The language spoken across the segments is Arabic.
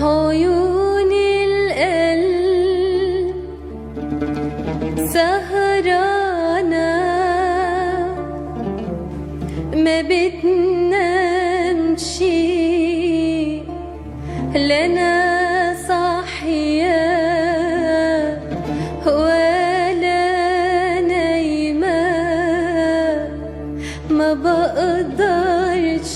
عيون القلب سهرانة ما بتنامش، لنا صاحية ولا نايمة، ما بقدرش.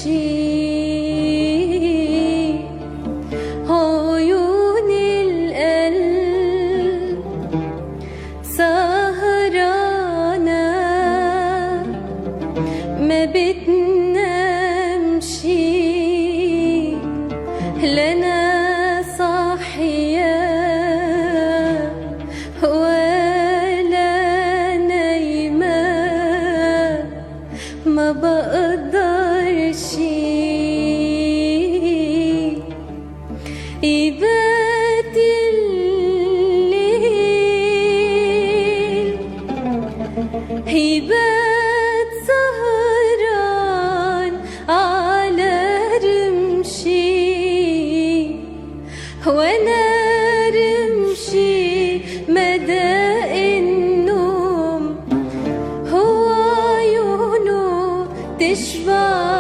عيون القلب سهرانة ما بتنامش، لنا صاحية ولا نايمة، ما بقدرش. يبات الليل يبات سهران على رمشي، وانا رمشي مدى النوم، هو عيونه تشبع